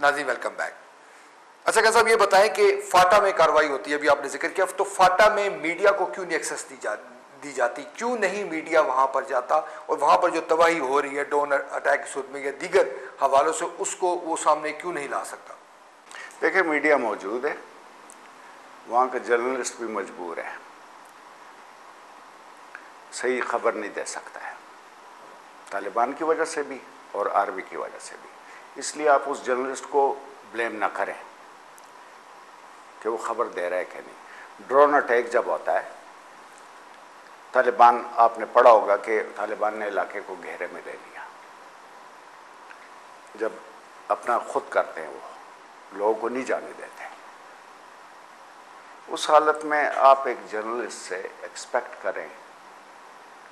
नाज़रीन welcome back. अच्छा क्या साहब ये बताएं कि फाटा में कार्रवाई होती है, अभी आपने जिक्र किया, तो फाटा में मीडिया को क्यों नहीं एक्सेस दी जाती, क्यों नहीं मीडिया वहां पर जाता और वहां पर जो तबाही हो रही है ड्रोन अटैक सूरत में या दीगर हवालों से, उसको वो सामने क्यों नहीं ला सकता? देखिए, मीडिया मौजूद है, वहाँ के जर्नलिस्ट भी मजबूर है, सही खबर नहीं दे सकता है, तालिबान की वजह से भी और आर्मी की वजह से भी। इसलिए आप उस जर्नलिस्ट को ब्लेम ना करें कि वो खबर दे रहा है कि नहीं। ड्रोन अटैक जब होता है, तालिबान, आपने पढ़ा होगा कि तालिबान ने इलाके को घेरे में ले लिया। जब अपना खुद करते हैं, वो लोगों को नहीं जाने देते। उस हालत में आप एक जर्नलिस्ट से एक्सपेक्ट करें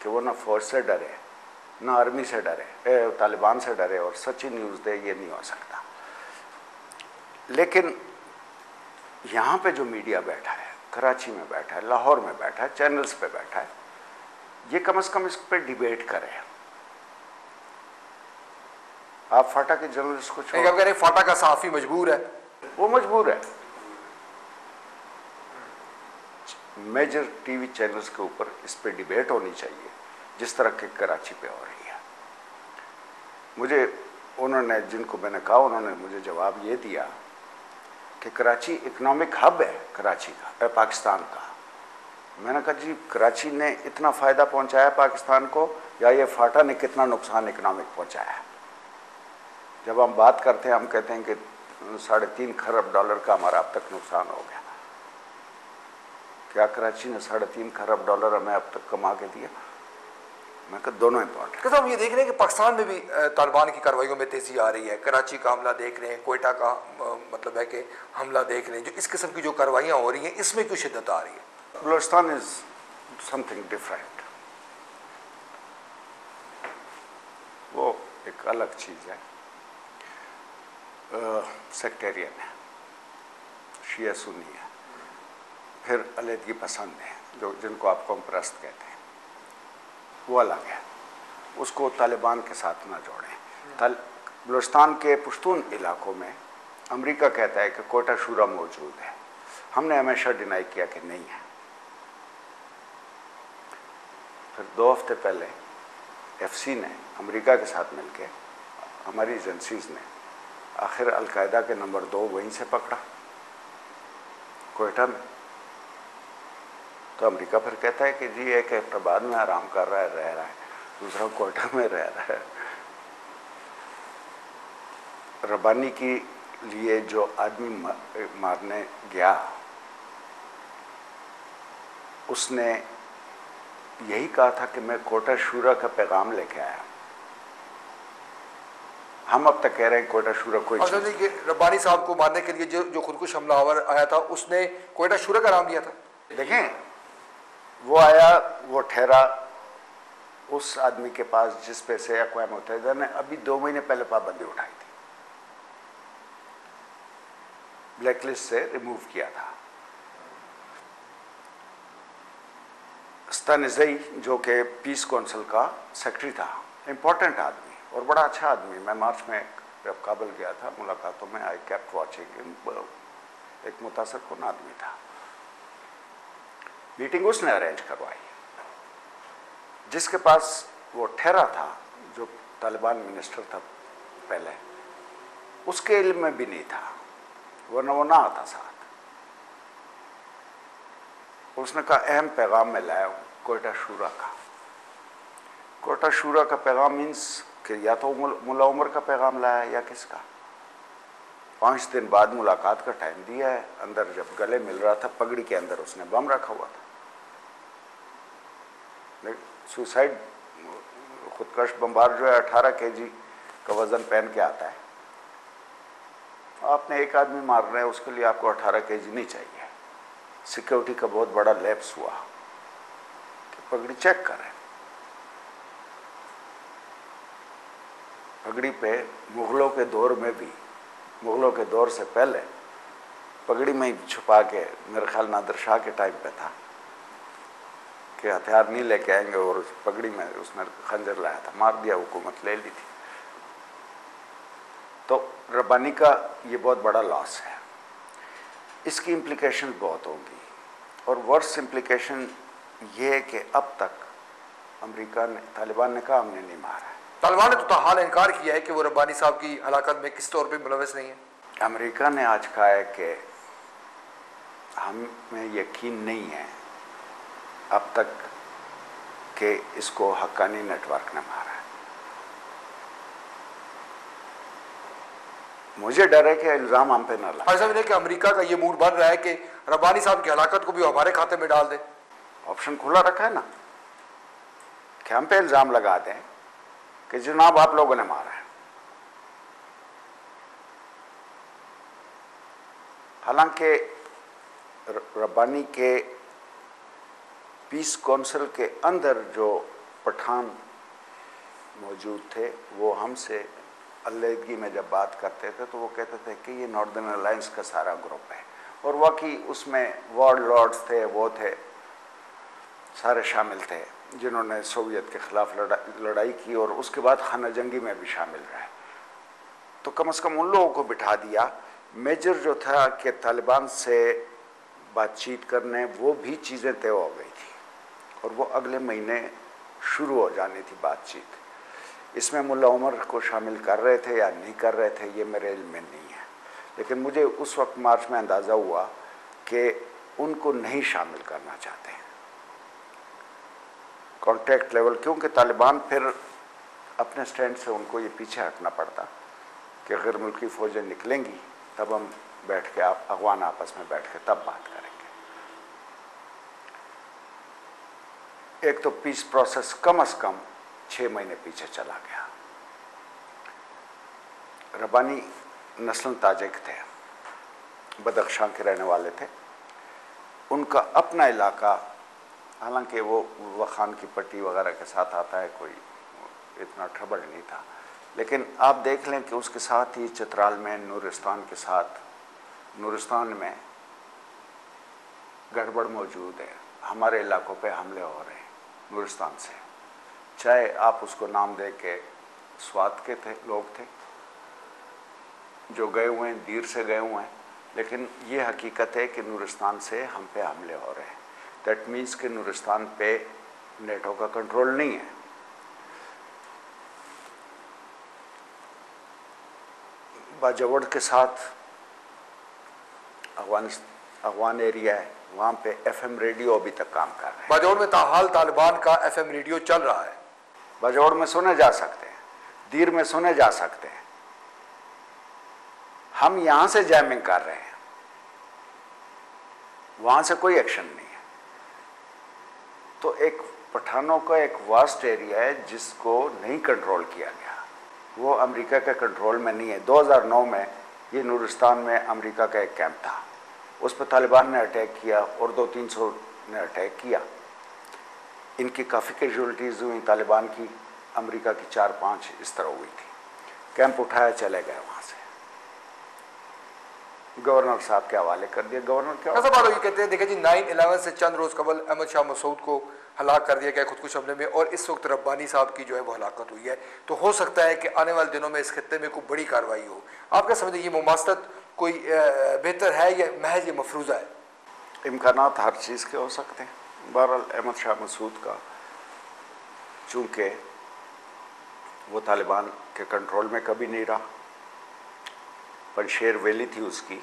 कि वो ना फौज से डरे, ना आर्मी से डरे, तालिबान से डरे और सच्ची न्यूज़ दे, ये नहीं हो सकता। लेकिन यहाँ पे जो मीडिया बैठा है, कराची में बैठा है, लाहौर में बैठा है, चैनल्स पे बैठा है, ये कम से कम इस पर डिबेट करें। आप फाटा के जर्नलिस्ट को छोड़, आप कह रहे हैं फाटा का सहाफ़ी मजबूर है? वो मजबूर है। मेजर टीवी चैनल्स के ऊपर इस पे डिबेट होनी चाहिए, जिस तरह के कराची पे हो रही है। मुझे उन्होंने, जिनको मैंने कहा, उन्होंने मुझे जवाब ये दिया कि कराची इकोनॉमिक हब है कराची का, पाकिस्तान का। मैंने कहा जी, कराची ने इतना फ़ायदा पहुंचाया पाकिस्तान को, या ये फाटा ने कितना नुकसान इकोनॉमिक पहुंचाया? जब हम बात करते हैं, हम कहते हैं कि 3.5 खरब डॉलर का हमारा अब तक नुकसान हो गया। क्या कराची ने 3.5 खरब डॉलर हमें अब तक कमा के दिया? मैं कहा दोनों इंपॉर्टेंट। हम ये देख रहे हैं कि पाकिस्तान में भी तालिबान की कार्रवाइयों में तेजी आ रही है। कराची का हमला देख रहे हैं, कोयटा का मतलब है कि हमला देख रहे हैं। जो इस किस्म की जो कार्रवाइयाँ हो रही हैं, इसमें क्यों शिद्दत आ रही है? बलूचिस्तान इज समथिंग डिफरेंट, वो एक अलग चीज़ है, सेक्टेरियन है, शिया सुन्नी है, फिर अलहदगी पसंद है, जो जिनको आप कॉम्प्रस्त कहते हैं, वो अलग है। उसको तालिबान के साथ ना जोड़ें। बलूचिस्तान के पुश्तून इलाकों में अमेरिका कहता है कि कोयटा शूरा मौजूद है। हमने हमेशा डिनाई किया कि नहीं है। फिर 2 हफ्ते पहले एफसी ने अमेरिका के साथ मिलकर, हमारी एजेंसीज ने आखिर अलकायदा के नंबर 2 वहीं से पकड़ा, कोयटा में। तो अमेरिका फिर कहता है कि जी एक एबटाबाद में आराम कर रहा है, रह रहा है, दूसरा कोयटा में रह रहा है। रबानी के लिए जो आदमी मारने गया, उसने यही कहा था कि मैं कोयटा शूरा का पैगाम लेके आया। हम अब तक कह रहे हैं कोयटा शूरा कोई चीज़ नहीं। रब्बानी साहब को मारने के लिए जो खुदकुश हमलावर आया था, उसने कोयटा शूरा का नाम लिया था। देखें, वो आया, वो ठहरा उस आदमी के पास जिस पे से अक़वाम मुत्तहिदा ने अभी 2 महीने पहले पाबंदी उठाई थी, ब्लैकलिस्ट से रिमूव किया था। स्तानिज़ई, जो कि पीस काउंसिल का सेक्रेटरी था, इम्पोर्टेंट आदमी और बड़ा अच्छा आदमी। मैं मार्च में जब काबुल गया था, मुलाकातों में आई केप्ट वाचिंग, एक मुतासर कुन आदमी था। मीटिंग उसने अरेंज करवाई। जिसके पास वो ठहरा था, जो तालिबान मिनिस्टर था पहले, उसके इल्म में भी नहीं था, वरना वो ना आता साथ। उसने कहा अहम पैगाम में लाया हूँ कोयटा शूरा का। कोयटा शूरा का पैगाम मीन्स कि या तो मुल्ला उमर का पैगाम लाया या किसका। 5 दिन बाद मुलाकात का टाइम दिया है। अंदर जब गले मिल रहा था, पगड़ी के अंदर उसने बम रखा हुआ था। सुसाइड, खुदकश बमबार जो है 18 kg का वजन पहन के आता है। आपने एक आदमी मार रहे हैं, उसके लिए आपको 18 kg नहीं चाहिए। सिक्योरिटी का बहुत बड़ा लैप्स हुआ कि पगड़ी चेक करें। पगड़ी पे मुगलों के दौर में भी, मुगलों के दौर से पहले पगड़ी में ही छुपा के, मेरे ख्याल नादिर शाह के टाइम पे था कि हथियार नहीं लेके आएंगे, और उस पगड़ी में उसने खंजर लाया था, मार दिया, हुकूमत ले ली थी। तो रब्बानी का ये बहुत बड़ा लॉस है, इसकी इम्प्लीकेशन बहुत होंगी और वर्स इम्प्लीकेशन ये है कि अब तक अमेरिका ने, तालिबान ने कहा हमने नहीं मारा है। तालिबान ने तो ताहाल इनकार किया है कि वो रब्बानी साहब की हलाकत में किस तौर पे मुलविस नहीं है। अमेरिका ने आज कहा है कि हमें यकीन नहीं है अब तक कि इसको हक्कानी नेटवर्क ने मारा है। मुझे डर है कि इल्ज़ाम हम पे न लगाए। ऐसा भी नहीं कि अमेरिका का ये मूड बन रहा है कि रब्बानी साहब की हलाकत को भी हमारे खाते में डाल दे। ऑप्शन खुला रखा है ना कि हम पे इल्ज़ाम लगा दें कि जनाब आप लोगों ने मारा है। हालांकि रब्बानी के पीस काउंसिल के अंदर जो पठान मौजूद थे वो हमसे अलहदगी में जब बात करते थे तो वो कहते थे कि ये नॉर्दर्न अलायंस का सारा ग्रुप है, और वाकई उसमें वॉर लॉर्ड्स थे, वो थे, सारे शामिल थे जिन्होंने सोवियत के ख़िलाफ़ लड़ाई की और उसके बाद खाना जंगी में भी शामिल रहे। तो कम से कम उन लोगों को बिठा दिया। मेजर जो था कि तालिबान से बातचीत करने, वो भी चीज़ें तय हो गई थी और वो अगले महीने शुरू हो जानी थी बातचीत। इसमें मुल्ला उमर को शामिल कर रहे थे या नहीं कर रहे थे ये मेरे इल्म में नहीं है, लेकिन मुझे उस वक्त मार्च में अंदाज़ा हुआ कि उनको नहीं शामिल करना चाहते कॉन्टैक्ट लेवल, क्योंकि तालिबान फिर अपने स्टैंड से उनको ये पीछे हटना पड़ता कि गैर मुल्की फ़ौजें निकलेंगी तब हम बैठ के अफगान आपस में बैठ के तब बात करेंगे। एक तो पीस प्रोसेस कम से कम 6 महीने पीछे चला गया। रब्बानी नस्लन ताजिक थे, बदख्शां के रहने वाले थे। उनका अपना इलाका, हालांकि वो वखान की पट्टी वगैरह के साथ आता है, कोई इतना ट्रबल नहीं था, लेकिन आप देख लें कि उसके साथ ही चित्राल में नूरिस्तान के साथ, नूरिस्तान में गड़बड़ मौजूद है। हमारे इलाकों पे हमले हो रहे हैं नूरिस्तान से, चाहे आप उसको नाम दे के स्वात के थे लोग थे जो गए हुए हैं, दीर से गए हुए हैं, लेकिन ये हकीकत है कि नूरिस्तान से हम पे हमले हो रहे हैं। दैट मीन्स कि नूरिस्तान पे नेटो का कंट्रोल नहीं है। बाजवड़ के साथ अफगान एरिया है, वहाँ पे एफएम रेडियो अभी तक काम कर रहे हैं। बाजौड़ में ताहाल तालिबान का एफएम रेडियो चल रहा है। बाजौड़ में सुने जा सकते हैं, दीर में सुने जा सकते हैं। हम यहाँ से जैमिंग कर रहे हैं, वहाँ से कोई एक्शन नहीं है। तो एक पठानों का एक वास्ट एरिया है जिसको नहीं कंट्रोल किया गया, वो अमेरिका के कंट्रोल में नहीं है। 2009 में ये नूरिस्तान में अमेरिका का एक कैंप था, उस पर तालिबान ने अटैक किया और 200-300 ने अटैक किया। इनकी काफ़ी कैजुअलिटीज़ हुई तालिबान की, अमेरिका की 4-5 इस तरह हुई थी। कैंप उठाया, चले गए वहाँ से, गवर्नर साहब के हवाले कर दिया। गवर्नर क्या ये कहते हैं, देखिए जी 9/11 से चंद रोज़ कबल अहमद शाह मसूद को हलाक कर दिया गया खुदकुश हमले में, और इस वक्त रब्बानी साहब की जो है वो हलाकत हुई है। तो हो सकता है कि आने वाले दिनों में इस खत्ते में कोई बड़ी कार्रवाई हो। आप क्या समझते हैं, ये मुमासलत कोई बेहतर है या महज ये मफरूज़ा है? इम्कानात हर चीज़ के हो सकते हैं। बहरहाल अहमद शाह मसूद का चूँकि वो तालिबान के कंट्रोल में कभी नहीं रहा, पंशेर वैली थी उसकी,